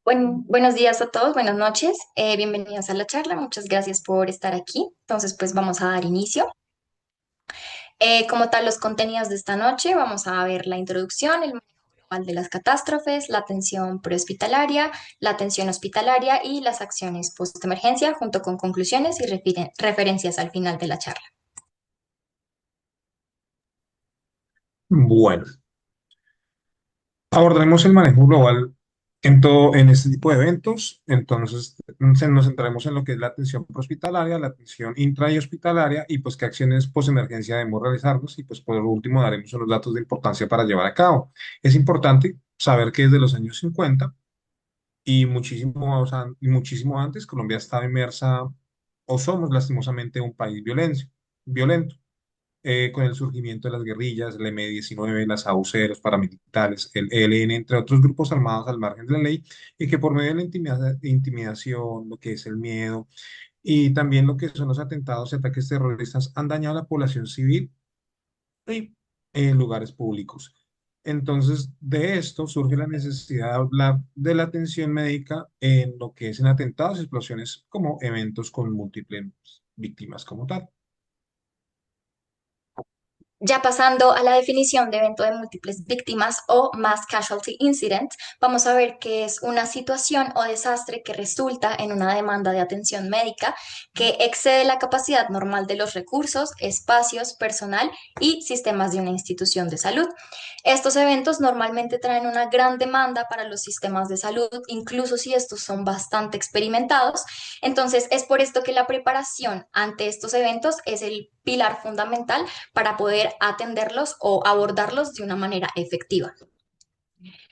Buenos días a todos, buenas noches, bienvenidos a la charla, muchas gracias por estar aquí. Entonces, pues vamos a dar inicio. Como tal, los contenidos de esta noche, vamos a ver la introducción, el manejo global de las catástrofes, la atención prehospitalaria, la atención hospitalaria y las acciones post-emergencia, junto con conclusiones y referencias al final de la charla. Bueno, abordaremos el manejo global en este tipo de eventos. Entonces, nos centraremos en lo que es la atención prehospitalaria, la atención intra y hospitalaria y pues qué acciones post-emergencia debemos realizarnos y pues por último daremos unos datos de importancia para llevar a cabo. Es importante saber que desde los años 50 y muchísimo antes, Colombia estaba inmersa o somos lastimosamente un país violento con el surgimiento de las guerrillas, el M-19, las AUC, los paramilitares, el ELN, entre otros grupos armados al margen de la ley, y que por medio de la intimidación, lo que es el miedo y también lo que son los atentados y ataques terroristas han dañado a la población civil y en lugares públicos. Entonces, de esto surge la necesidad de hablar de la atención médica en lo que es en atentados y explosiones como eventos con múltiples víctimas como tal. Ya pasando a la definición de evento de múltiples víctimas o mass casualty incident, vamos a ver que es una situación o desastre que resulta en una demanda de atención médica que excede la capacidad normal de los recursos, espacios, personal y sistemas de una institución de salud. Estos eventos normalmente traen una gran demanda para los sistemas de salud, incluso si estos son bastante experimentados. Entonces, es por esto que la preparación ante estos eventos es el pilar fundamental para poder atenderlos o abordarlos de una manera efectiva.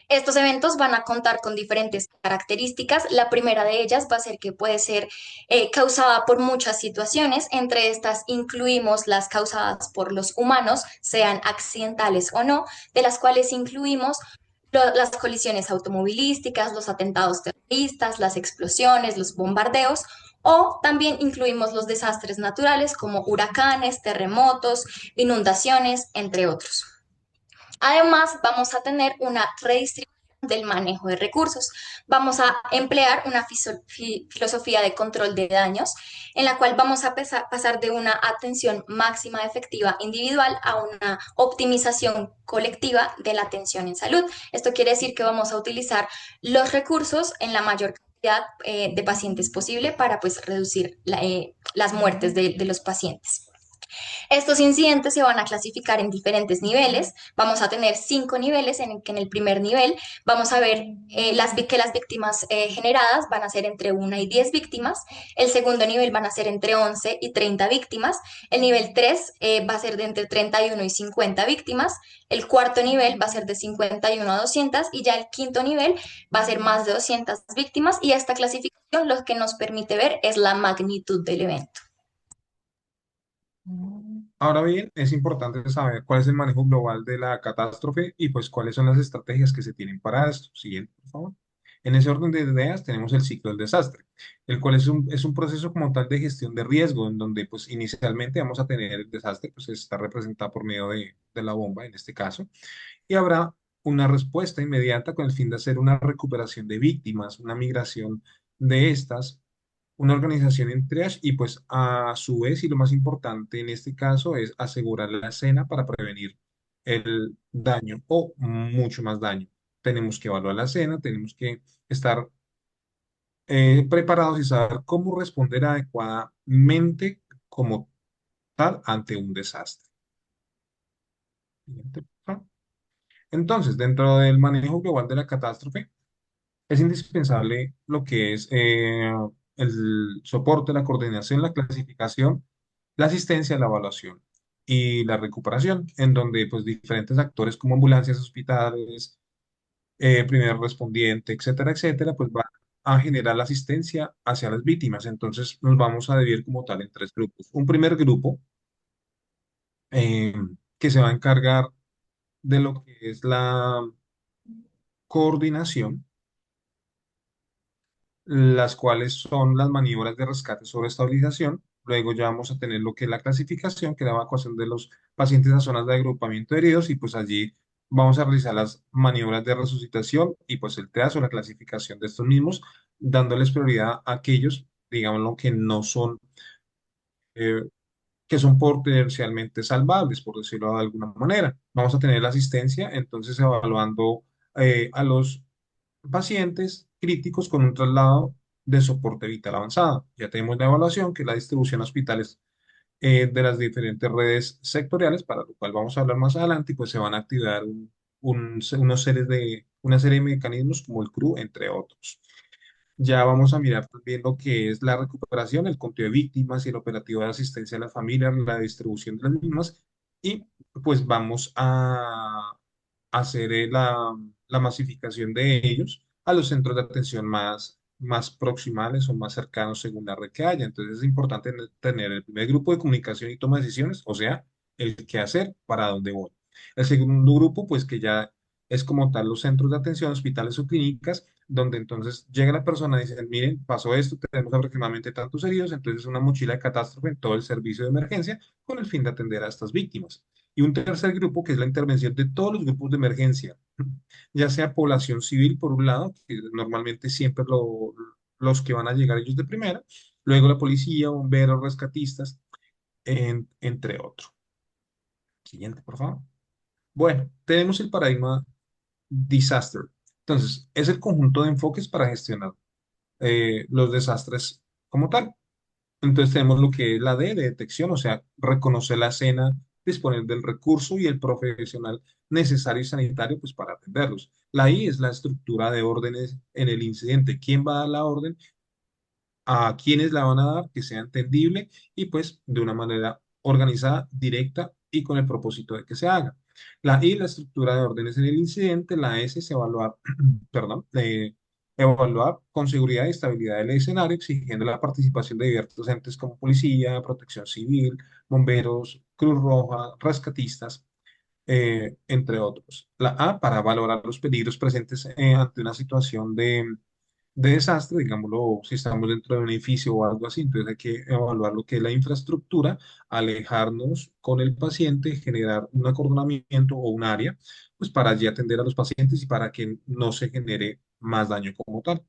Estos eventos van a contar con diferentes características. La primera de ellas va a ser que puede ser causada por muchas situaciones. Entre estas incluimos las causadas por los humanos, sean accidentales o no, de las cuales incluimos las colisiones automovilísticas, los atentados terroristas, las explosiones, los bombardeos, o también incluimos los desastres naturales como huracanes, terremotos, inundaciones, entre otros. Además, vamos a tener una redistribución del manejo de recursos. Vamos a emplear una filosofía de control de daños en la cual vamos a pasar de una atención máxima efectiva individual a una optimización colectiva de la atención en salud. Esto quiere decir que vamos a utilizar los recursos en la mayor cantidad de pacientes posible para pues reducir las muertes de los pacientes. Estos incidentes se van a clasificar en diferentes niveles. Vamos a tener 5 niveles en el que en el primer nivel vamos a ver que las víctimas generadas van a ser entre 1 y 10 víctimas. El segundo nivel van a ser entre 11 y 30 víctimas. El nivel 3 va a ser de entre 31 y 50 víctimas. El cuarto nivel va a ser de 51 a 200 y ya el quinto nivel va a ser más de 200 víctimas y esta clasificación lo que nos permite ver es la magnitud del evento. Ahora bien, es importante saber cuál es el manejo global de la catástrofe y pues cuáles son las estrategias que se tienen para esto. Siguiente, por favor. En ese orden de ideas tenemos el ciclo del desastre, el cual es un proceso como tal de gestión de riesgo, en donde pues inicialmente vamos a tener el desastre, pues está representado por medio de la bomba en este caso, y habrá una respuesta inmediata con el fin de hacer una recuperación de víctimas, una migración de estas, una organización en triage y pues a su vez y lo más importante en este caso es asegurar la escena para prevenir el daño o mucho más daño. Tenemos que evaluar la escena, tenemos que estar preparados y saber cómo responder adecuadamente como tal ante un desastre. Siguiente, por favor. Entonces, dentro del manejo global de la catástrofe, es indispensable lo que es el soporte, la coordinación, la clasificación, la asistencia, la evaluación y la recuperación, en donde pues diferentes actores como ambulancias, hospitales, primer respondiente, etcétera, etcétera, pues van a generar la asistencia hacia las víctimas. Entonces nos vamos a dividir como tal en tres grupos. Un primer grupo eh, que se va a encargar de lo que es la coordinación, las cuales son las maniobras de rescate sobre estabilización. Luego ya vamos a tener lo que es la clasificación, que es la evacuación de los pacientes a zonas de agrupamiento de heridos y pues allí vamos a realizar las maniobras de resucitación y pues el triaje o la clasificación de estos mismos, dándoles prioridad a aquellos, digámoslo, eh, que son potencialmente salvables, por decirlo de alguna manera. Vamos a tener la asistencia, entonces evaluando a los pacientes críticos con un traslado de soporte vital avanzado. Ya tenemos la evaluación, que es la distribución a hospitales de las diferentes redes sectoriales, para lo cual vamos a hablar más adelante, y pues se van a activar una serie de mecanismos como el CRU, entre otros. Ya vamos a mirar también lo que es la recuperación, el conteo de víctimas y el operativo de asistencia a las familias, la distribución de las mismas, y pues vamos a hacer la masificación de ellos a los centros de atención más proximales o más cercanos según la red que haya. Entonces es importante tener el primer grupo de comunicación y toma de decisiones, o sea, el qué hacer, para dónde voy. El segundo grupo, pues que ya es como tal los centros de atención, hospitales o clínicas, donde entonces llega la persona y dice, miren, pasó esto, tenemos aproximadamente tantos heridos, entonces una mochila de catástrofe en todo el servicio de emergencia con el fin de atender a estas víctimas. Y un tercer grupo, que es la intervención de todos los grupos de emergencia, ya sea población civil, por un lado, que normalmente siempre los que van a llegar ellos de primera, luego la policía, bomberos, rescatistas, entre otros. Siguiente, por favor. Bueno, tenemos el paradigma disaster. Entonces, es el conjunto de enfoques para gestionar los desastres como tal. Entonces tenemos lo que es la D de detección, o sea, reconocer la escena, disponer del recurso y el profesional necesario y sanitario pues, para atenderlos. La I es la estructura de órdenes en el incidente. ¿Quién va a dar la orden? ¿A quiénes la van a dar? Que sea entendible y pues de una manera organizada, directa y con el propósito de que se haga. La I, la estructura de órdenes en el incidente. La S es evaluar, perdón, evaluar con seguridad y estabilidad el escenario, exigiendo la participación de diversos entes como policía, protección civil, bomberos, Cruz Roja, rescatistas, entre otros. La A, para valorar los peligros presentes ante una situación de desastre, digámoslo, si estamos dentro de un edificio o algo así, entonces hay que evaluar lo que es la infraestructura, alejarnos con el paciente, generar un acordonamiento o un área, pues para allí atender a los pacientes y para que no se genere más daño como tal.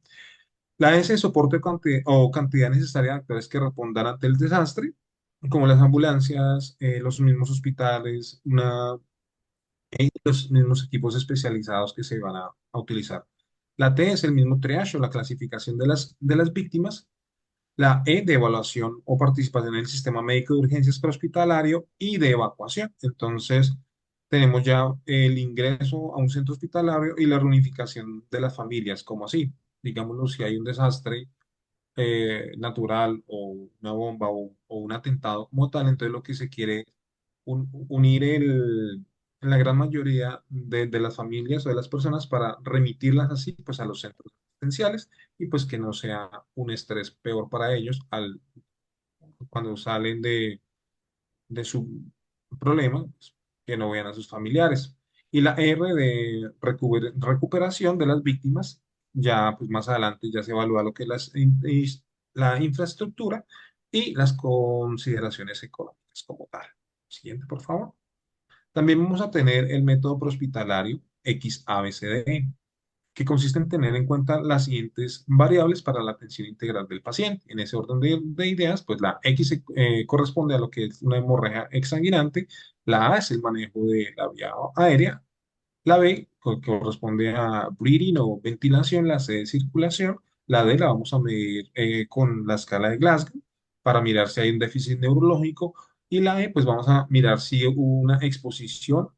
La S, soporte o cantidad necesaria de actores que respondan ante el desastre, como las ambulancias, los mismos hospitales, los mismos equipos especializados que se van a utilizar. La T es el mismo triage o la clasificación de las víctimas. La E de evaluación o participación en el sistema médico de urgencias prehospitalario y de evacuación. Entonces, tenemos ya el ingreso a un centro hospitalario y la reunificación de las familias, como así. Digámoslo, si hay un desastre natural o una bomba o un atentado como tal, entonces lo que se quiere es unir en la gran mayoría de las familias o de las personas para remitirlas así pues a los centros asistenciales y pues que no sea un estrés peor para ellos cuando salen de su problema, pues, que no vean a sus familiares. Y la R de recuperación de las víctimas, ya pues más adelante ya se evalúa lo que es la infraestructura y las consideraciones económicas como tal. Siguiente, por favor. También vamos a tener el método prehospitalario XABCDE, que consiste en tener en cuenta las siguientes variables para la atención integral del paciente. En ese orden de ideas, pues la X corresponde a lo que es una hemorragia exsanguinante, la A es el manejo de la vía aérea, la B corresponde a breathing o ventilación, la C de circulación, la D la vamos a medir con la escala de Glasgow para mirar si hay un déficit neurológico y la E pues vamos a mirar si hubo una exposición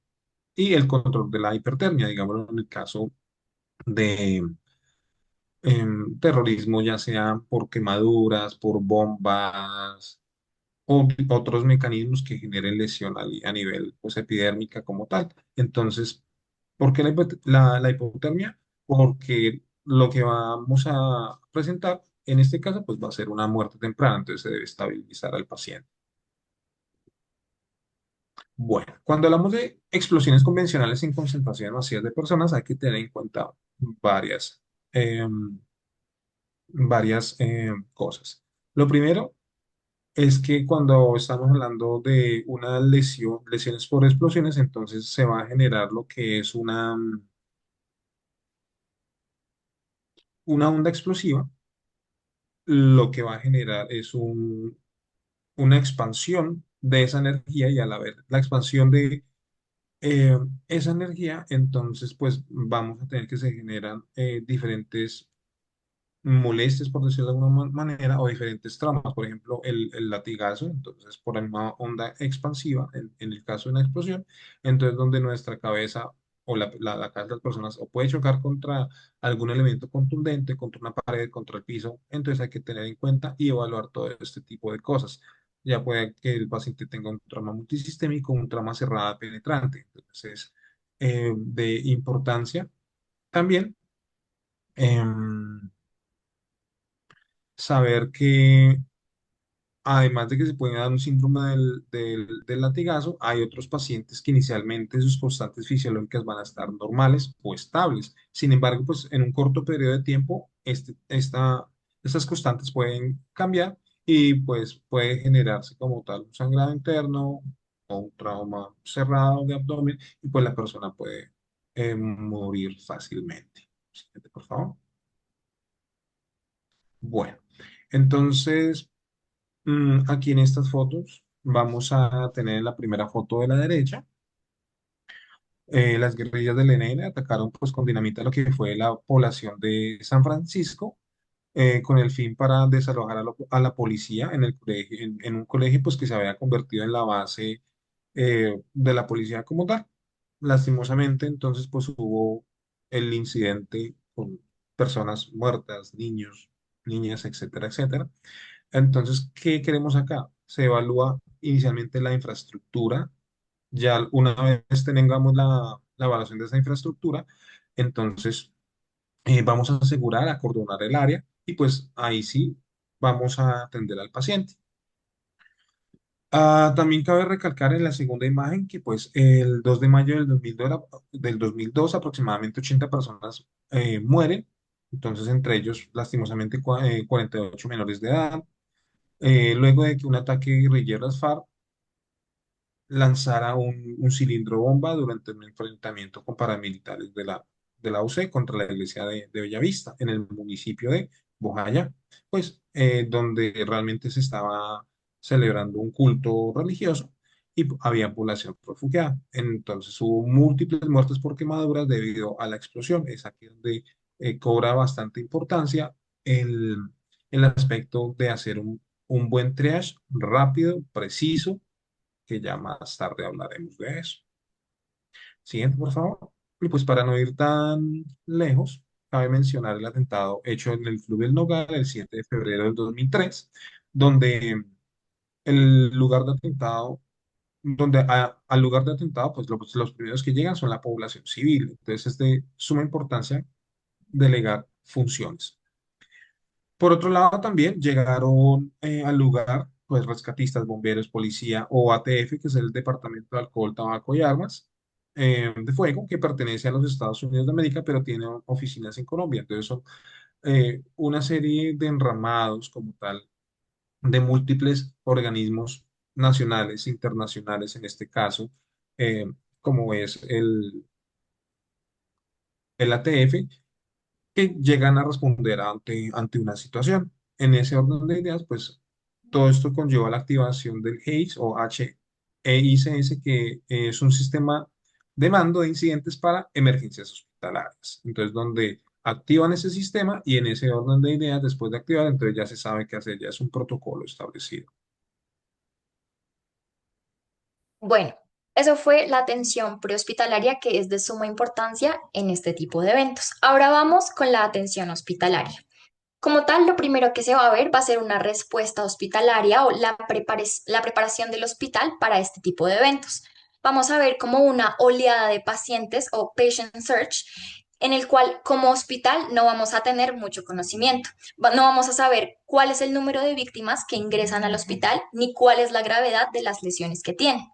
y el control de la hipertermia, digamos en el caso de terrorismo, ya sea por quemaduras, por bombas o otros mecanismos que generen lesión a nivel pues, epidérmica como tal. Entonces, ¿por qué la hipotermia? Porque lo que vamos a presentar en este caso pues, va a ser una muerte temprana, entonces se debe estabilizar al paciente. Bueno, cuando hablamos de explosiones convencionales en concentraciones masivas de personas, hay que tener en cuenta varias, em, varias cosas. Lo primero es que cuando estamos hablando de una lesión, lesiones por explosiones, entonces se va a generar lo que es una onda explosiva, lo que va a generar es una expansión de esa energía y al haber la expansión de eh, esa energía, entonces pues vamos a tener que se generan diferentes molestias, por decirlo de alguna manera, o diferentes traumas. Por ejemplo, el latigazo, entonces por la misma onda expansiva, en el caso de una explosión, entonces donde nuestra cabeza o la cabeza de las personas o puede chocar contra algún elemento contundente, contra una pared, contra el piso, entonces hay que tener en cuenta y evaluar todo este tipo de cosas. Ya puede que el paciente tenga un trauma multisistémico, un trauma cerrada penetrante. Entonces es de importancia también. em, Saber que además de que se puede dar un síndrome del latigazo, hay otros pacientes que inicialmente sus constantes fisiológicas van a estar normales o estables. Sin embargo, pues en un corto periodo de tiempo, estas constantes pueden cambiar y pues puede generarse como tal un sangrado interno o un trauma cerrado de abdomen y pues la persona puede morir fácilmente. Siguiente, por favor. Bueno, entonces... aquí en estas fotos vamos a tener la primera foto de la derecha. Las guerrillas del ELN atacaron pues con dinamita lo que fue la población de San Francisco con el fin para desalojar a la policía en el colegio, en un colegio pues que se había convertido en la base de la policía como tal. Lastimosamente entonces pues hubo el incidente con personas muertas, niños, niñas, etcétera, etcétera. Entonces, ¿qué queremos acá? Se evalúa inicialmente la infraestructura. Ya una vez tengamos la evaluación de esa infraestructura, entonces vamos a asegurar, acordonar el área y pues ahí sí vamos a atender al paciente. También cabe recalcar en la segunda imagen que pues el 2 de mayo del 2002 aproximadamente 80 personas mueren, entonces entre ellos lastimosamente 48 menores de edad, luego de que un ataque guerrillero de las FARC lanzara un cilindro bomba durante un enfrentamiento con paramilitares de la UC contra la iglesia de Bellavista, en el municipio de Bojayá, pues donde realmente se estaba celebrando un culto religioso y había población refugiada. Entonces hubo múltiples muertes por quemaduras debido a la explosión. Es aquí donde cobra bastante importancia el, el aspecto de hacer un buen triage rápido, preciso, que ya más tarde hablaremos de eso. Siguiente, por favor. Y pues para no ir tan lejos, cabe mencionar el atentado hecho en el Club del Nogal el 7 de febrero del 2003, donde el lugar de atentado, al lugar de atentado, pues los primeros que llegan son la población civil. Entonces es de suma importancia delegar funciones. Por otro lado, también llegaron al lugar, pues, rescatistas, bomberos, policía o ATF, que es el Departamento de Alcohol, Tabaco y Armas de Fuego, que pertenece a los Estados Unidos de América, pero tiene oficinas en Colombia. Entonces son una serie de enramados como tal de múltiples organismos nacionales, internacionales, en este caso, eh, como es el ATF, que llegan a responder ante una situación. En ese orden de ideas, pues todo esto conlleva la activación del HEIS o HEICS, que es un sistema de mando de incidentes para emergencias hospitalarias. Entonces, donde activan ese sistema y en ese orden de ideas, después de activar, entonces ya se sabe qué hacer, ya es un protocolo establecido. Bueno, eso fue la atención prehospitalaria que es de suma importancia en este tipo de eventos. Ahora vamos con la atención hospitalaria. Como tal, lo primero que se va a ver va a ser una respuesta hospitalaria o la preparación del hospital para este tipo de eventos. Vamos a ver como una oleada de pacientes o patient search en el cual como hospital no vamos a tener mucho conocimiento. No vamos a saber cuál es el número de víctimas que ingresan al hospital ni cuál es la gravedad de las lesiones que tienen.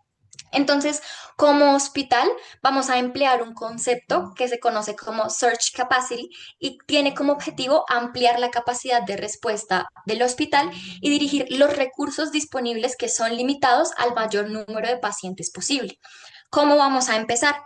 Entonces, como hospital, vamos a emplear un concepto que se conoce como Surge Capacity y tiene como objetivo ampliar la capacidad de respuesta del hospital y dirigir los recursos disponibles que son limitados al mayor número de pacientes posible. ¿Cómo vamos a empezar?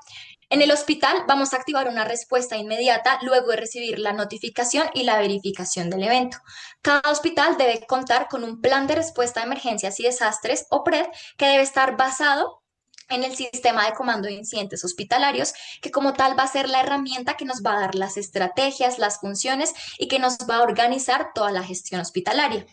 En el hospital vamos a activar una respuesta inmediata luego de recibir la notificación y la verificación del evento. Cada hospital debe contar con un plan de respuesta a emergencias y desastres o PRED que debe estar basado en el sistema de comando de incidentes hospitalarios, que como tal va a ser la herramienta que nos va a dar las estrategias, las funciones y que nos va a organizar toda la gestión hospitalaria.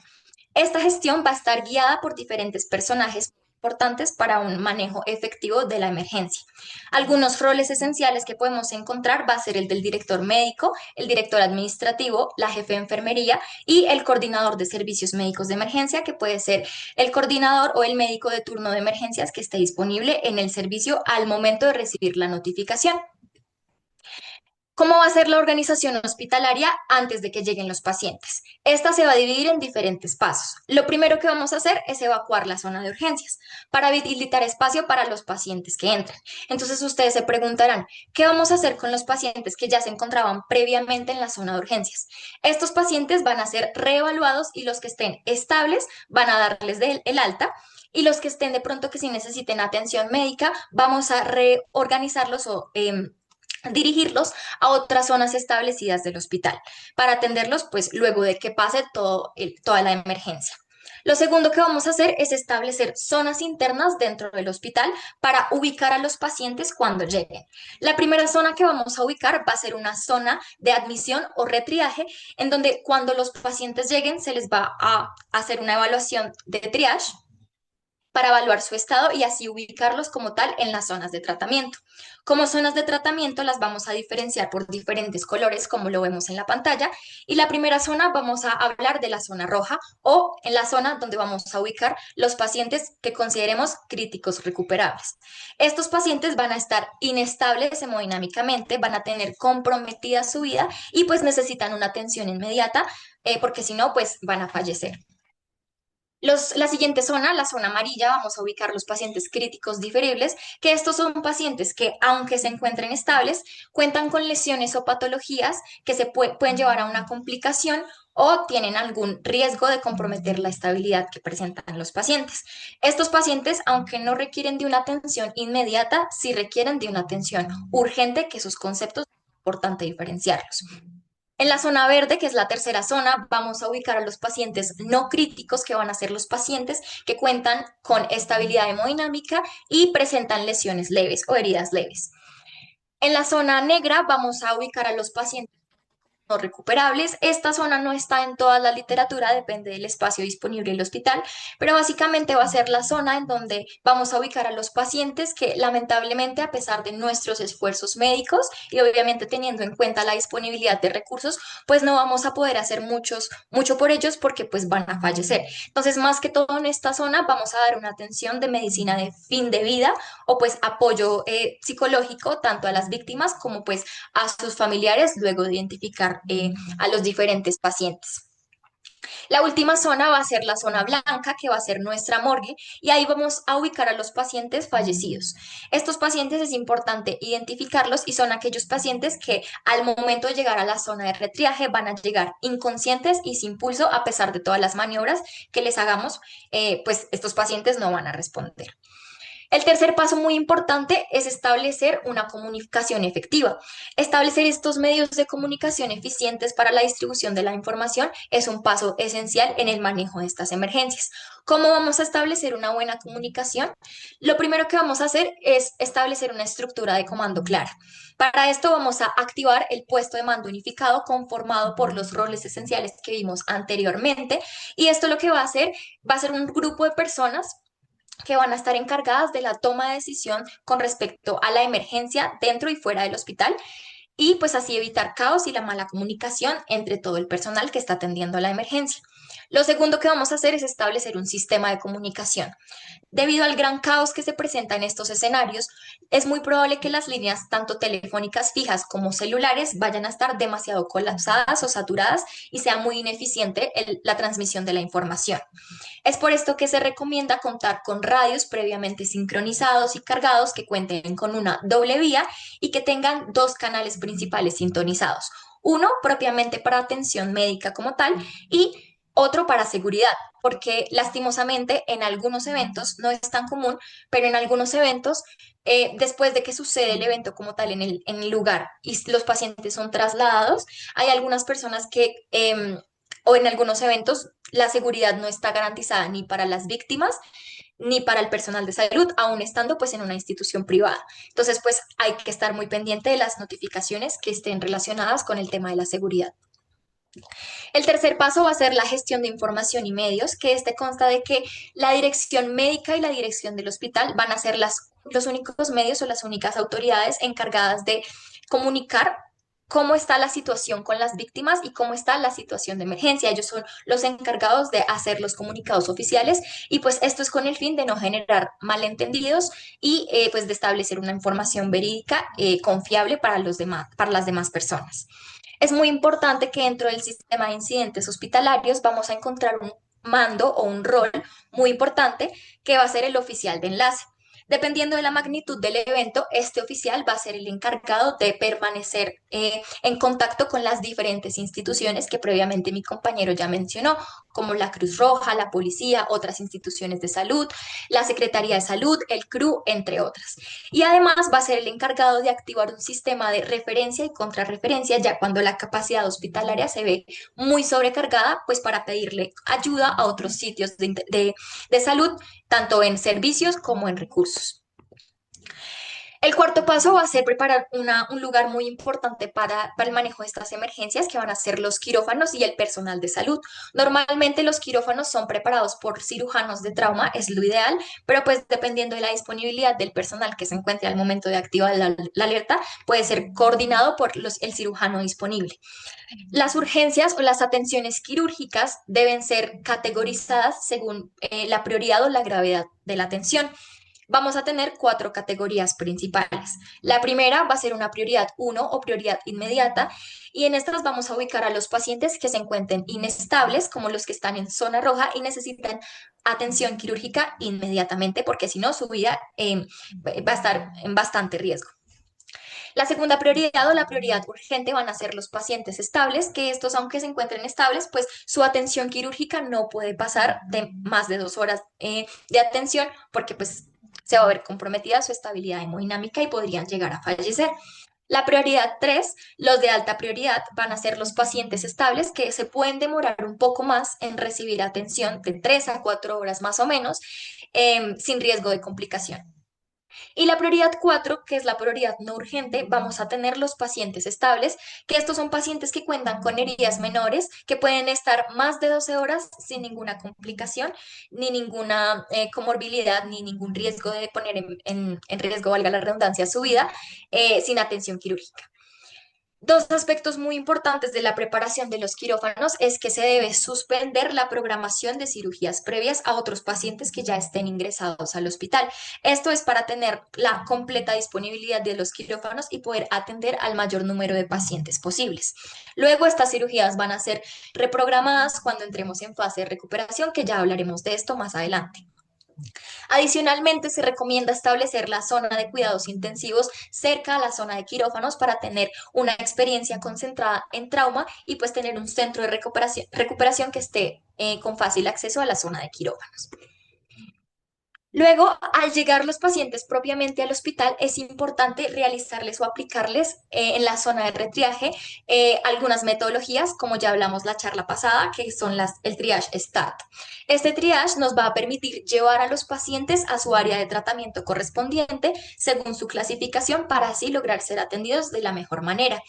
Esta gestión va a estar guiada por diferentes personajes importantes para un manejo efectivo de la emergencia. Algunos roles esenciales que podemos encontrar va a ser el del director médico, el director administrativo, la jefe de enfermería y el coordinador de servicios médicos de emergencia, que puede ser el coordinador o el médico de turno de emergencias que esté disponible en el servicio al momento de recibir la notificación. ¿Cómo va a ser la organización hospitalaria antes de que lleguen los pacientes? Esta se va a dividir en diferentes pasos. Lo primero que vamos a hacer es evacuar la zona de urgencias para habilitar espacio para los pacientes que entran. Entonces ustedes se preguntarán, ¿qué vamos a hacer con los pacientes que ya se encontraban previamente en la zona de urgencias? Estos pacientes van a ser reevaluados y los que estén estables van a darles el alta y los que estén de pronto que sí necesiten atención médica, vamos a reorganizarlos o dirigirlos a otras zonas establecidas del hospital para atenderlos pues luego de que pase toda la emergencia. Lo segundo que vamos a hacer es establecer zonas internas dentro del hospital para ubicar a los pacientes cuando lleguen. La primera zona que vamos a ubicar va a ser una zona de admisión o retriaje, en donde cuando los pacientes lleguen se les va a hacer una evaluación de triage para evaluar su estado y así ubicarlos como tal en las zonas de tratamiento. Como zonas de tratamiento las vamos a diferenciar por diferentes colores, como lo vemos en la pantalla, y la primera zona vamos a hablar de la zona roja o en la zona donde vamos a ubicar los pacientes que consideremos críticos recuperables. Estos pacientes van a estar inestables hemodinámicamente, van a tener comprometida su vida y pues necesitan una atención inmediata porque si no, pues van a fallecer. La siguiente zona, la zona amarilla, vamos a ubicar los pacientes críticos diferibles, que estos son pacientes que, aunque se encuentren estables, cuentan con lesiones o patologías que pueden llevar a una complicación o tienen algún riesgo de comprometer la estabilidad que presentan los pacientes. Estos pacientes, aunque no requieren de una atención inmediata, sí requieren de una atención urgente, que sus conceptos es importante diferenciarlos. En la zona verde, que es la tercera zona, vamos a ubicar a los pacientes no críticos, que van a ser los pacientes que cuentan con estabilidad hemodinámica y presentan lesiones leves o heridas leves. En la zona negra vamos a ubicar a los pacientes no recuperables. Esta zona no está en toda la literatura, depende del espacio disponible en el hospital, pero básicamente va a ser la zona en donde vamos a ubicar a los pacientes que lamentablemente, a pesar de nuestros esfuerzos médicos y obviamente teniendo en cuenta la disponibilidad de recursos, pues no vamos a poder hacer mucho por ellos porque pues van a fallecer. Entonces, más que todo en esta zona vamos a dar una atención de medicina de fin de vida o pues apoyo psicológico tanto a las víctimas como pues a sus familiares luego de identificar a los diferentes pacientes. La última zona va a ser la zona blanca, que va a ser nuestra morgue, y ahí vamos a ubicar a los pacientes fallecidos. Estos pacientes es importante identificarlos y son aquellos pacientes que al momento de llegar a la zona de retriaje van a llegar inconscientes y sin pulso a pesar de todas las maniobras que les hagamos, pues estos pacientes no van a responder. El tercer paso muy importante es establecer una comunicación efectiva. Establecer estos medios de comunicación eficientes para la distribución de la información es un paso esencial en el manejo de estas emergencias. ¿Cómo vamos a establecer una buena comunicación? Lo primero que vamos a hacer es establecer una estructura de comando clara. Para esto vamos a activar el puesto de mando unificado conformado por los roles esenciales que vimos anteriormente y esto lo que va a ser un grupo de personas que van a estar encargadas de la toma de decisión con respecto a la emergencia dentro y fuera del hospital. y pues así evitar caos y la mala comunicación entre todo el personal que está atendiendo la emergencia. Lo segundo que vamos a hacer es establecer un sistema de comunicación. Debido al gran caos que se presenta en estos escenarios, es muy probable que las líneas, tanto telefónicas fijas como celulares, vayan a estar demasiado colapsadas o saturadas y sea muy ineficiente la transmisión de la información. Es por esto que se recomienda contar con radios previamente sincronizados y cargados que cuenten con una doble vía y que tengan dos canales principales sintonizados. Uno propiamente para atención médica como tal y otro para seguridad, porque lastimosamente en algunos eventos no es tan común, pero en algunos eventos, después de que sucede el evento como tal en el lugar y los pacientes son trasladados, hay algunas personas que o en algunos eventos la seguridad no está garantizada ni para las víctimas ni para el personal de salud, aún estando pues en una institución privada. Entonces pues hay que estar muy pendiente de las notificaciones que estén relacionadas con el tema de la seguridad. El tercer paso va a ser la gestión de información y medios, que este consta de que la dirección médica y la dirección del hospital van a ser los únicos medios o las únicas autoridades encargadas de comunicar cómo está la situación con las víctimas y cómo está la situación de emergencia. Ellos son los encargados de hacer los comunicados oficiales y pues esto es con el fin de no generar malentendidos y pues de establecer una información verídica, confiable para los demás, para las demás personas. Es muy importante que dentro del sistema de incidentes hospitalarios vamos a encontrar un mando o un rol muy importante que va a ser el oficial de enlace. Dependiendo de la magnitud del evento, este oficial va a ser el encargado de permanecer en contacto con las diferentes instituciones que previamente mi compañero ya mencionó, como la Cruz Roja, la policía, otras instituciones de salud, la Secretaría de Salud, el CRU, entre otras. Y además va a ser el encargado de activar un sistema de referencia y contrarreferencia ya cuando la capacidad hospitalaria se ve muy sobrecargada, pues para pedirle ayuda a otros sitios de salud, tanto en servicios como en recursos. El cuarto paso va a ser preparar un lugar muy importante para el manejo de estas emergencias, que van a ser los quirófanos y el personal de salud. Normalmente los quirófanos son preparados por cirujanos de trauma, es lo ideal, pero pues dependiendo de la disponibilidad del personal que se encuentre al momento de activar la alerta, puede ser coordinado por el cirujano disponible. Las urgencias o las atenciones quirúrgicas deben ser categorizadas según la prioridad o la gravedad de la atención. Vamos a tener cuatro categorías principales. La primera va a ser una prioridad uno o prioridad inmediata y en estas vamos a ubicar a los pacientes que se encuentren inestables, como los que están en zona roja y necesitan atención quirúrgica inmediatamente porque si no su vida va a estar en bastante riesgo. La segunda prioridad o la prioridad urgente van a ser los pacientes estables, que estos, aunque se encuentren estables, pues su atención quirúrgica no puede pasar de más de 2 horas de atención porque pues se va a ver comprometida su estabilidad hemodinámica y podrían llegar a fallecer. La prioridad 3, los de alta prioridad, van a ser los pacientes estables que se pueden demorar un poco más en recibir atención de 3 a 4 horas más o menos, sin riesgo de complicación. Y la prioridad 4, que es la prioridad no urgente, vamos a tener los pacientes estables, que estos son pacientes que cuentan con heridas menores, que pueden estar más de 12 horas sin ninguna complicación, ni ninguna comorbilidad, ni ningún riesgo de poner en riesgo, valga la redundancia, su vida, sin atención quirúrgica. Dos aspectos muy importantes de la preparación de los quirófanos es que se debe suspender la programación de cirugías previas a otros pacientes que ya estén ingresados al hospital. Esto es para tener la completa disponibilidad de los quirófanos y poder atender al mayor número de pacientes posibles. Luego, estas cirugías van a ser reprogramadas cuando entremos en fase de recuperación, que ya hablaremos de esto más adelante. Adicionalmente, se recomienda establecer la zona de cuidados intensivos cerca a la zona de quirófanos para tener una experiencia concentrada en trauma y pues tener un centro de recuperación que esté con fácil acceso a la zona de quirófanos. Luego, al llegar los pacientes propiamente al hospital, es importante realizarles o aplicarles en la zona de retriaje algunas metodologías, como ya hablamos la charla pasada, que son el triage STAT. Este triage nos va a permitir llevar a los pacientes a su área de tratamiento correspondiente según su clasificación para así lograr ser atendidos de la mejor manera.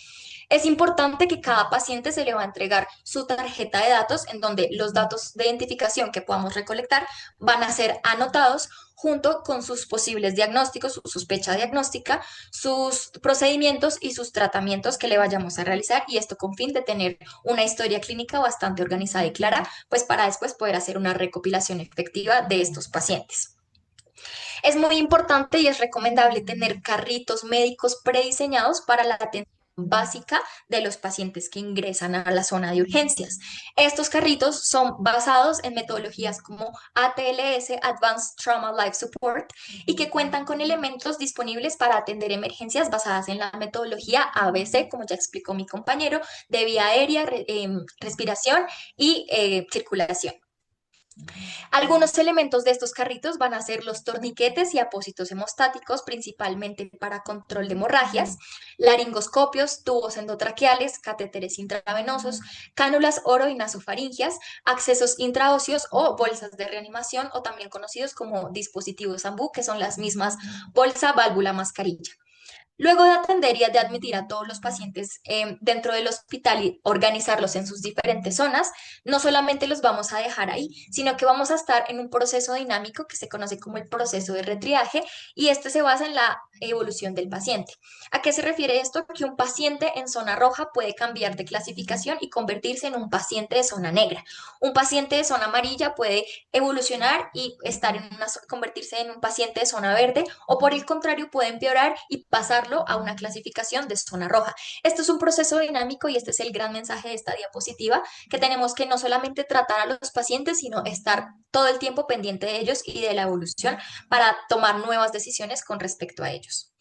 Es importante que cada paciente se le va a entregar su tarjeta de datos en donde los datos de identificación que podamos recolectar van a ser anotados junto con sus posibles diagnósticos, su sospecha diagnóstica, sus procedimientos y sus tratamientos que le vayamos a realizar, y esto con fin de tener una historia clínica bastante organizada y clara, pues para después poder hacer una recopilación efectiva de estos pacientes. Es muy importante y es recomendable tener carritos médicos prediseñados para la atención básica de los pacientes que ingresan a la zona de urgencias. Estos carritos son basados en metodologías como ATLS, Advanced Trauma Life Support, y que cuentan con elementos disponibles para atender emergencias basadas en la metodología ABC, como ya explicó mi compañero, de vía aérea, respiración y circulación. Algunos elementos de estos carritos van a ser los torniquetes y apósitos hemostáticos, principalmente para control de hemorragias, laringoscopios, tubos endotraqueales, catéteres intravenosos, cánulas oro y nasofaringias, accesos intraóseos o bolsas de reanimación, o también conocidos como dispositivos AMBU, que son las mismas bolsa, válvula, mascarilla. Luego de atender y de admitir a todos los pacientes dentro del hospital y organizarlos en sus diferentes zonas, no solamente los vamos a dejar ahí, sino que vamos a estar en un proceso dinámico que se conoce como el proceso de retriaje, y este se basa en la evolución del paciente. ¿A qué se refiere esto? Que un paciente en zona roja puede cambiar de clasificación y convertirse en un paciente de zona negra. Un paciente de zona amarilla puede evolucionar y convertirse en un paciente de zona verde, o por el contrario puede empeorar y pasarlo a una clasificación de zona roja. Esto es un proceso dinámico y este es el gran mensaje de esta diapositiva, que tenemos que no solamente tratar a los pacientes, sino estar todo el tiempo pendiente de ellos y de la evolución para tomar nuevas decisiones con respecto a ellos.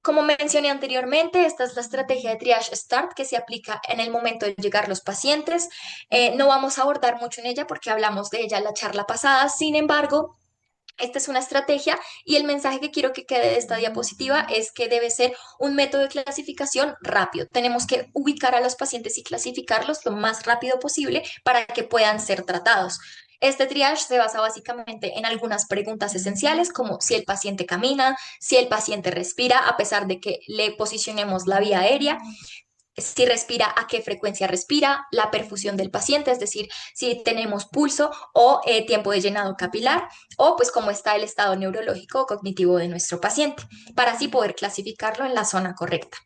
Como mencioné anteriormente, esta es la estrategia de triage start que se aplica en el momento de llegar los pacientes. No vamos a abordar mucho en ella porque hablamos de ella en la charla pasada. Sin embargo, esta es una estrategia, y el mensaje que quiero que quede de esta diapositiva es que debe ser un método de clasificación rápido. Tenemos que ubicar a los pacientes y clasificarlos lo más rápido posible para que puedan ser tratados. Este triage se basa básicamente en algunas preguntas esenciales, como si el paciente camina, si el paciente respira, a pesar de que le posicionemos la vía aérea, si respira, a qué frecuencia respira, la perfusión del paciente, es decir, si tenemos pulso o tiempo de llenado capilar, o pues cómo está el estado neurológico o cognitivo de nuestro paciente, para así poder clasificarlo en la zona correcta.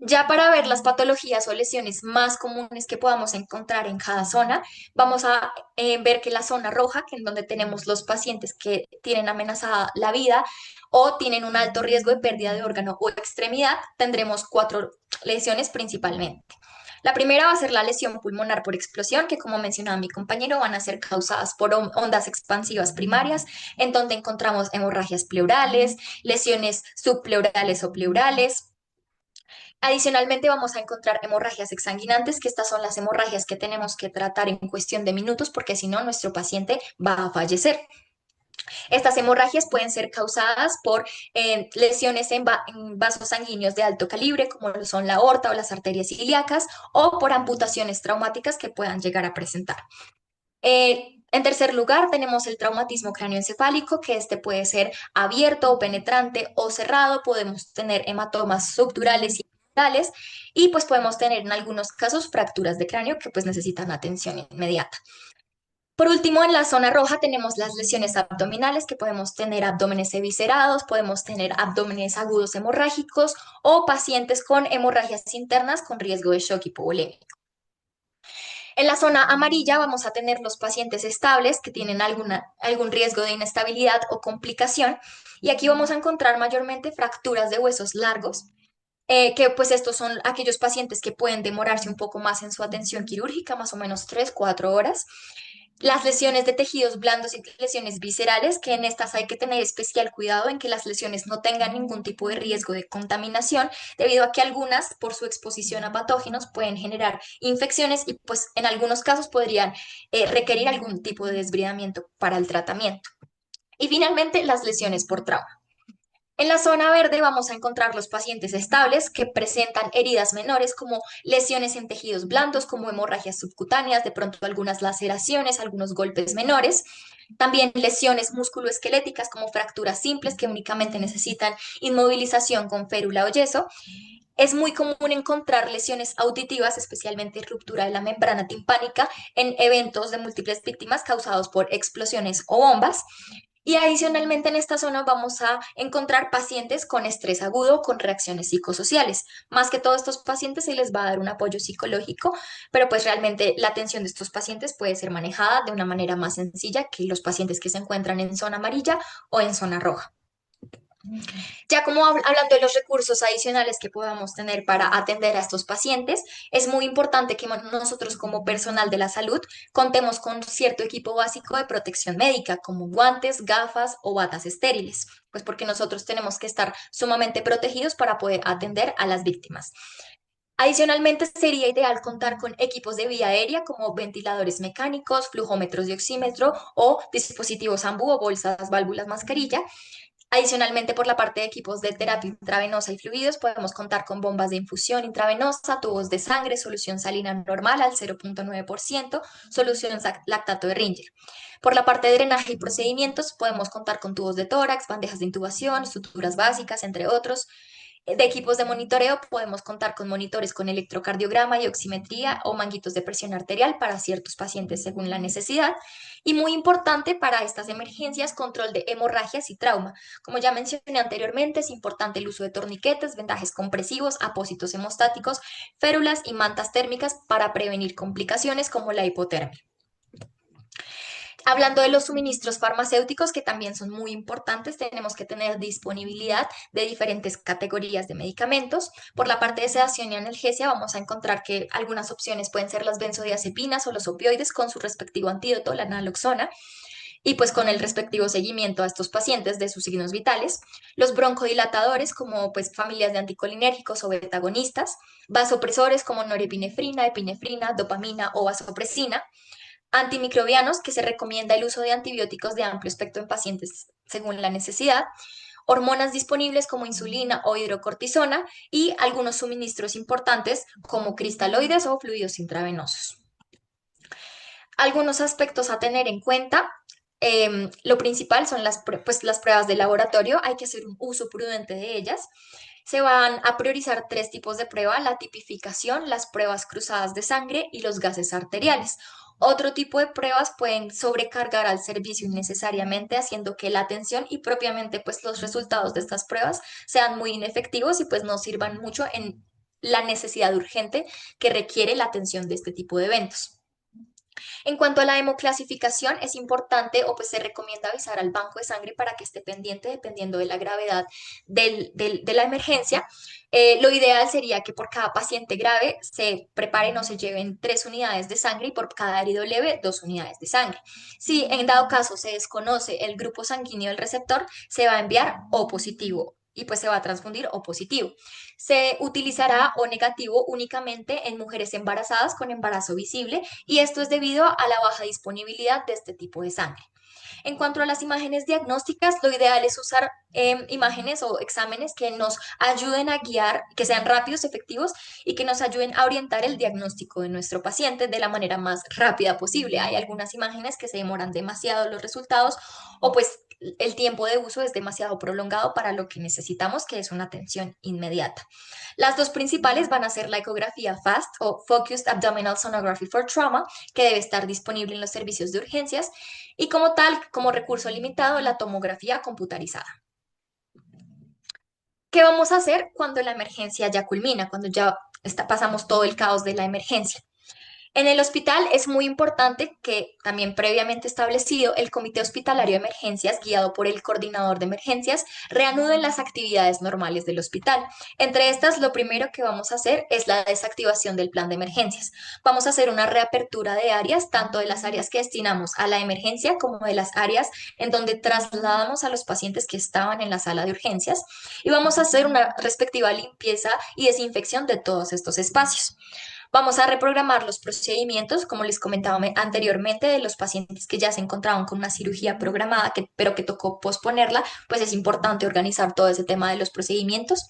Ya para ver las patologías o lesiones más comunes que podamos encontrar en cada zona, vamos a ver que la zona roja, que en donde tenemos los pacientes que tienen amenazada la vida o tienen un alto riesgo de pérdida de órgano o extremidad, tendremos 4 lesiones principalmente. La primera va a ser la lesión pulmonar por explosión, que como mencionaba mi compañero, van a ser causadas por ondas expansivas primarias, en donde encontramos hemorragias pleurales, lesiones subpleurales o pleurales. Adicionalmente vamos a encontrar hemorragias exsanguinantes, que estas son las hemorragias que tenemos que tratar en cuestión de minutos, porque si no, nuestro paciente va a fallecer. Estas hemorragias pueden ser causadas por lesiones en vasos sanguíneos de alto calibre, como lo son la aorta o las arterias ilíacas, o por amputaciones traumáticas que puedan llegar a presentar. En tercer lugar, tenemos el traumatismo cráneoencefálico, que este puede ser abierto o penetrante o cerrado. Podemos tener hematomas subdurales y dentales, y pues podemos tener en algunos casos fracturas de cráneo que pues necesitan atención inmediata. Por último, en la zona roja tenemos las lesiones abdominales, que podemos tener abdómenes eviscerados, podemos tener abdómenes agudos hemorrágicos o pacientes con hemorragias internas con riesgo de shock hipovolémico. En la zona amarilla vamos a tener los pacientes estables que tienen algún riesgo de inestabilidad o complicación, y aquí vamos a encontrar mayormente fracturas de huesos largos, que pues estos son aquellos pacientes que pueden demorarse un poco más en su atención quirúrgica, más o menos 3, 4 horas. Las lesiones de tejidos blandos y lesiones viscerales, que en estas hay que tener especial cuidado en que las lesiones no tengan ningún tipo de riesgo de contaminación, debido a que algunas, por su exposición a patógenos, pueden generar infecciones y pues en algunos casos podrían requerir algún tipo de desbridamiento para el tratamiento. Y finalmente, las lesiones por trauma. En la zona verde vamos a encontrar los pacientes estables que presentan heridas menores, como lesiones en tejidos blandos, como hemorragias subcutáneas, de pronto algunas laceraciones, algunos golpes menores. También lesiones musculoesqueléticas, como fracturas simples que únicamente necesitan inmovilización con férula o yeso. Es muy común encontrar lesiones auditivas, especialmente ruptura de la membrana timpánica, en eventos de múltiples víctimas causados por explosiones o bombas. Y adicionalmente en esta zona vamos a encontrar pacientes con estrés agudo, con reacciones psicosociales. Más que todos estos pacientes se les va a dar un apoyo psicológico, pero pues realmente la atención de estos pacientes puede ser manejada de una manera más sencilla que los pacientes que se encuentran en zona amarilla o en zona roja. Ya como hablando de los recursos adicionales que podamos tener para atender a estos pacientes, es muy importante que nosotros como personal de la salud contemos con cierto equipo básico de protección médica, como guantes, gafas o batas estériles, pues porque nosotros tenemos que estar sumamente protegidos para poder atender a las víctimas. Adicionalmente, sería ideal contar con equipos de vía aérea como ventiladores mecánicos, flujómetros de oxímetro o dispositivos AMBU o bolsas, válvulas, mascarilla. Adicionalmente, por la parte de equipos de terapia intravenosa y fluidos, podemos contar con bombas de infusión intravenosa, tubos de sangre, solución salina normal al 0,9%, solución lactato de Ringer. Por la parte de drenaje y procedimientos, podemos contar con tubos de tórax, bandejas de intubación, suturas básicas, entre otros. De equipos de monitoreo podemos contar con monitores con electrocardiograma y oximetría o manguitos de presión arterial para ciertos pacientes según la necesidad. Y muy importante para estas emergencias, control de hemorragias y trauma. Como ya mencioné anteriormente, es importante el uso de torniquetes, vendajes compresivos, apósitos hemostáticos, férulas y mantas térmicas para prevenir complicaciones como la hipotermia. Hablando de los suministros farmacéuticos, que también son muy importantes, tenemos que tener disponibilidad de diferentes categorías de medicamentos. Por la parte de sedación y analgesia, vamos a encontrar que algunas opciones pueden ser las benzodiazepinas o los opioides con su respectivo antídoto, la naloxona, y pues con el respectivo seguimiento a estos pacientes de sus signos vitales. Los broncodilatadores, como pues familias de anticolinérgicos o betagonistas. Vasopresores como norepinefrina, epinefrina, dopamina o vasopresina. Antimicrobianos, que se recomienda el uso de antibióticos de amplio espectro en pacientes según la necesidad, hormonas disponibles como insulina o hidrocortisona y algunos suministros importantes como cristaloides o fluidos intravenosos. Algunos aspectos a tener en cuenta. Lo principal son pues, las pruebas de laboratorio, hay que hacer un uso prudente de ellas. Se van a priorizar tres tipos de prueba: la tipificación, las pruebas cruzadas de sangre y los gases arteriales. Otro tipo de pruebas pueden sobrecargar al servicio innecesariamente, haciendo que la atención y propiamente pues los resultados de estas pruebas sean muy inefectivos y pues no sirvan mucho en la necesidad urgente que requiere la atención de este tipo de eventos. En cuanto a la hemoclasificación, es importante o pues se recomienda avisar al banco de sangre para que esté pendiente dependiendo de la gravedad de la emergencia. Lo ideal sería que por cada paciente grave se preparen o se lleven 3 unidades de sangre y por cada herido leve 2 unidades de sangre. Si en dado caso se desconoce el grupo sanguíneo del receptor, se va a enviar O positivo y pues se va a transfundir O positivo. Se utilizará O negativo únicamente en mujeres embarazadas con embarazo visible y esto es debido a la baja disponibilidad de este tipo de sangre. En cuanto a las imágenes diagnósticas, lo ideal es usar imágenes o exámenes que nos ayuden a guiar, que sean rápidos, efectivos y que nos ayuden a orientar el diagnóstico de nuestro paciente de la manera más rápida posible. Hay algunas imágenes que se demoran demasiado los resultados o pues el tiempo de uso es demasiado prolongado para lo que necesitamos, que es una atención inmediata. Las dos principales van a ser la ecografía FAST o Focused Abdominal Sonography for Trauma, que debe estar disponible en los servicios de urgencias, y como tal, como recurso limitado, la tomografía computarizada. ¿Qué vamos a hacer cuando la emergencia ya culmina, cuando ya pasamos todo el caos de la emergencia? En el hospital es muy importante que también previamente establecido el Comité Hospitalario de Emergencias, guiado por el coordinador de emergencias, reanude las actividades normales del hospital. Entre estas, lo primero que vamos a hacer es la desactivación del plan de emergencias. Vamos a hacer una reapertura de áreas, tanto de las áreas que destinamos a la emergencia como de las áreas en donde trasladamos a los pacientes que estaban en la sala de urgencias y vamos a hacer una respectiva limpieza y desinfección de todos estos espacios. Vamos a reprogramar los procedimientos, como les comentaba anteriormente, de los pacientes que ya se encontraban con una cirugía programada, pero que tocó posponerla, pues es importante organizar todo ese tema de los procedimientos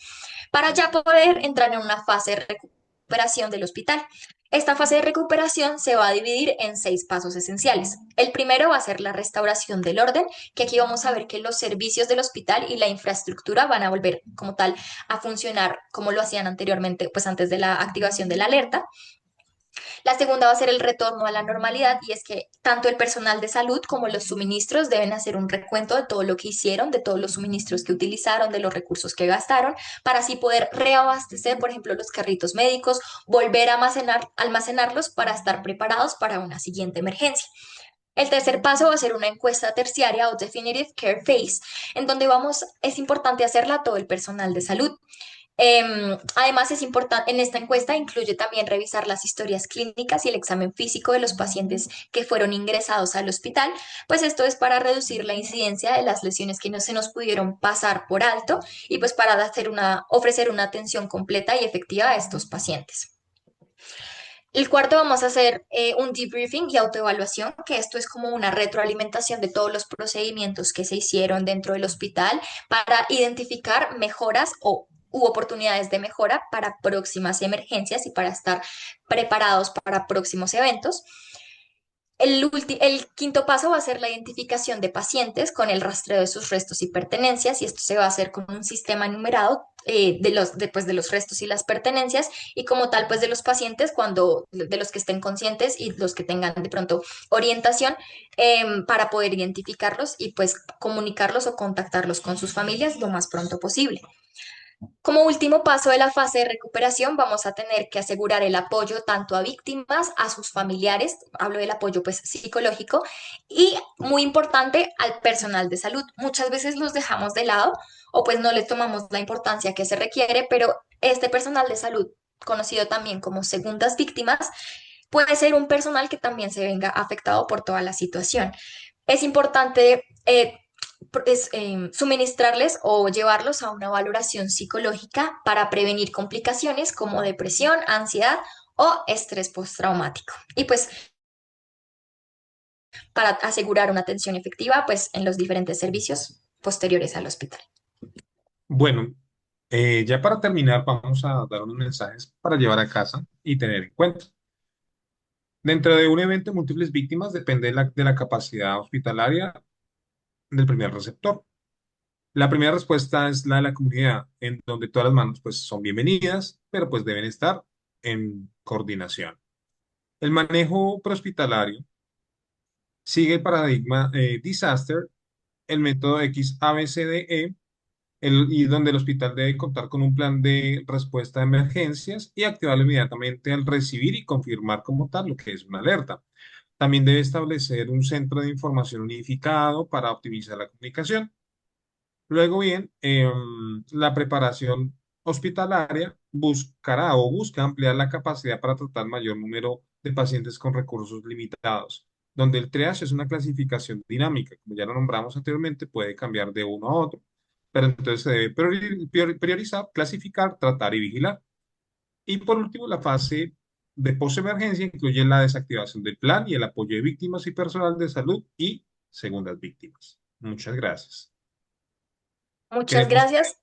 para ya poder entrar en una fase de recuperación recuperación del hospital. Esta fase de recuperación se va a dividir en 6 pasos esenciales. El primero va a ser la restauración del orden, que aquí vamos a ver que los servicios del hospital y la infraestructura van a volver como tal a funcionar como lo hacían anteriormente, pues antes de la activación de la alerta. La segunda va a ser el retorno a la normalidad y es que tanto el personal de salud como los suministros deben hacer un recuento de todo lo que hicieron, de todos los suministros que utilizaron, de los recursos que gastaron, para así poder reabastecer, por ejemplo, los carritos médicos, volver a almacenarlos para estar preparados para una siguiente emergencia. El tercer paso va a ser una encuesta terciaria o Definitive Care Phase, en donde es importante hacerla a todo el personal de salud. Además, es importante, en esta encuesta incluye también revisar las historias clínicas y el examen físico de los pacientes que fueron ingresados al hospital, pues esto es para reducir la incidencia de las lesiones que no se nos pudieron pasar por alto y pues para ofrecer una atención completa y efectiva a estos pacientes. El cuarto vamos a hacer un debriefing y autoevaluación, que esto es como una retroalimentación de todos los procedimientos que se hicieron dentro del hospital para identificar mejoras u oportunidades de mejora para próximas emergencias y para estar preparados para próximos eventos. El quinto paso va a ser la identificación de pacientes con el rastreo de sus restos y pertenencias, y esto se va a hacer con un sistema numerado de los restos y las pertenencias, y como tal, pues de los pacientes, de los que estén conscientes y los que tengan de pronto orientación, para poder identificarlos y pues comunicarlos o contactarlos con sus familias lo más pronto posible. Como último paso de la fase de recuperación, vamos a tener que asegurar el apoyo tanto a víctimas, a sus familiares, hablo del apoyo pues psicológico, y muy importante al personal de salud. Muchas veces los dejamos de lado o pues no le tomamos la importancia que se requiere, pero este personal de salud, conocido también como segundas víctimas, puede ser un personal que también se venga afectado por toda la situación. Es importante suministrarles o llevarlos a una valoración psicológica para prevenir complicaciones como depresión, ansiedad o estrés postraumático. Y pues para asegurar una atención efectiva pues en los diferentes servicios posteriores al hospital. Bueno, ya para terminar, vamos a dar unos mensajes para llevar a casa y tener en cuenta. Dentro de un evento de múltiples víctimas depende de la capacidad hospitalaria del primer receptor. La primera respuesta es la de la comunidad, en donde todas las manos pues, son bienvenidas, pero pues deben estar en coordinación. El manejo prehospitalario sigue el paradigma disaster, el método XABCDE, y donde el hospital debe contar con un plan de respuesta a emergencias y activarlo inmediatamente al recibir y confirmar como tal lo que es una alerta. También debe establecer un centro de información unificado para optimizar la comunicación. Luego bien, la preparación hospitalaria buscará o busca ampliar la capacidad para tratar mayor número de pacientes con recursos limitados, donde el triage es una clasificación dinámica, como ya lo nombramos anteriormente, puede cambiar de uno a otro, pero entonces se debe priorizar, clasificar, tratar y vigilar. Y por último, la fase de posemergencia incluye la desactivación del plan y el apoyo de víctimas y personal de salud y segundas víctimas. Muchas gracias. Muchas Queremos gracias.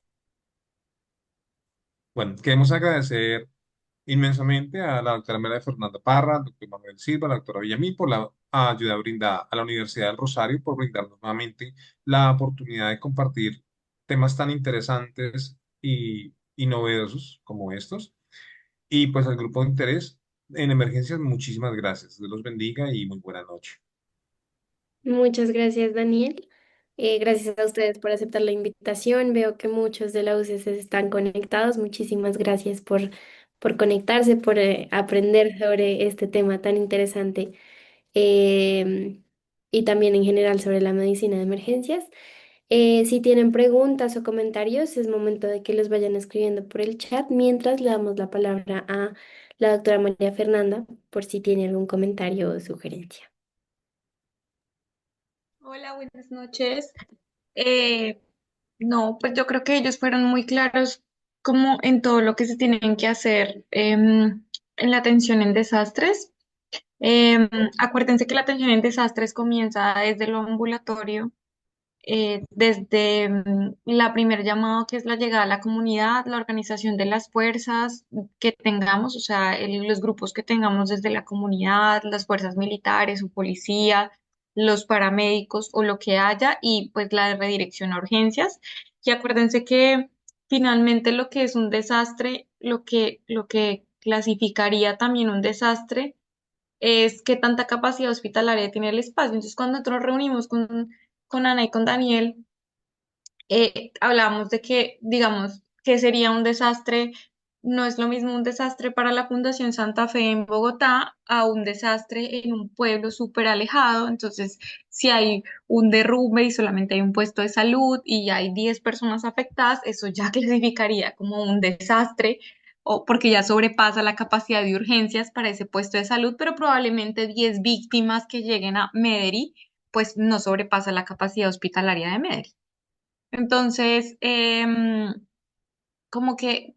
Bueno, queremos agradecer inmensamente a la doctora María Fernanda Parra, al doctor Manuel Silva, a la doctora Villamil por la ayuda brindada, a la Universidad del Rosario por brindarnos nuevamente la oportunidad de compartir temas tan interesantes y novedosos como estos. Y pues al grupo de interés en emergencias, muchísimas gracias. Dios los bendiga y muy buena noche. Muchas gracias, Daniel. Gracias a ustedes por aceptar la invitación. Veo que muchos de la UCC están conectados. Muchísimas gracias por conectarse, por aprender sobre este tema tan interesante em, y también en general sobre la medicina de emergencias. Si tienen preguntas o comentarios, es momento de que los vayan escribiendo por el chat mientras le damos la palabra a la doctora María Fernanda por si tiene algún comentario o sugerencia. Hola, buenas noches. Eh, no, pues yo creo que ellos fueron muy claros como en todo lo que se tienen que hacer en la atención en desastres. Em, Acuérdense que la atención en desastres comienza desde lo ambulatorio, desde la primer llamado, que es la llegada a la comunidad, la organización de las fuerzas que tengamos, o sea, los grupos que tengamos desde la comunidad, las fuerzas militares o policía, los paramédicos o lo que haya, y pues la redirección a urgencias. Y acuérdense que finalmente lo que es un desastre, lo que clasificaría también un desastre es qué tanta capacidad hospitalaria tiene el espacio. Entonces, cuando nosotros reunimos con Ana y con Daniel, hablamos de que, digamos, que sería un desastre, no es lo mismo un desastre para la Fundación Santa Fe en Bogotá a un desastre en un pueblo súper alejado. Entonces, si hay un derrumbe y solamente hay un puesto de salud y hay 10 personas afectadas, eso ya clasificaría como un desastre. O porque ya sobrepasa la capacidad de urgencias para ese puesto de salud, pero probablemente 10 víctimas que lleguen a Medellín, pues no sobrepasa la capacidad hospitalaria de Medellín. Entonces, como que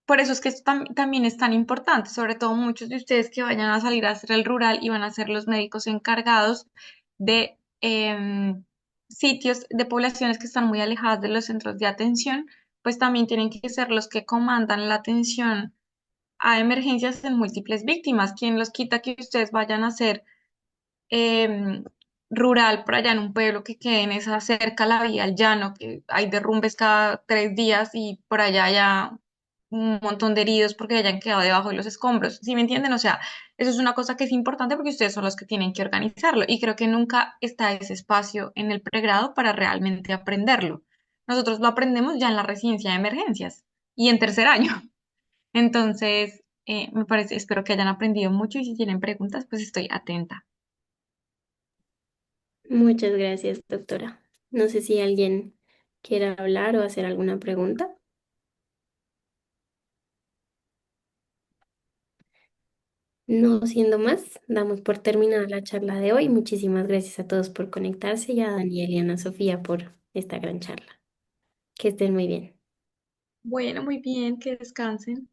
por eso es que esto también es tan importante, sobre todo muchos de ustedes que vayan a salir a hacer el rural y van a ser los médicos encargados de sitios de poblaciones que están muy alejadas de los centros de atención, pues también tienen que ser los que comandan la atención a emergencias en múltiples víctimas. ¿Quién los quita que ustedes vayan a hacer em, rural por allá en un pueblo que quede en esa cerca a la vía al llano, que hay derrumbes cada 3 días y por allá haya un montón de heridos porque hayan quedado debajo de los escombros? ¿Sí me entienden? O sea, eso es una cosa que es importante porque ustedes son los que tienen que organizarlo y creo que nunca está ese espacio en el pregrado para realmente aprenderlo. Nosotros lo aprendemos ya en la residencia de emergencias y en tercer año. Entonces, me parece, espero que hayan aprendido mucho y si tienen preguntas, pues estoy atenta. Muchas gracias, doctora. No sé si alguien quiere hablar o hacer alguna pregunta. No siendo más, damos por terminada la charla de hoy. Muchísimas gracias a todos por conectarse y a Daniel y a Ana Sofía por esta gran charla. Que estén muy bien. Bueno, muy bien, que descansen.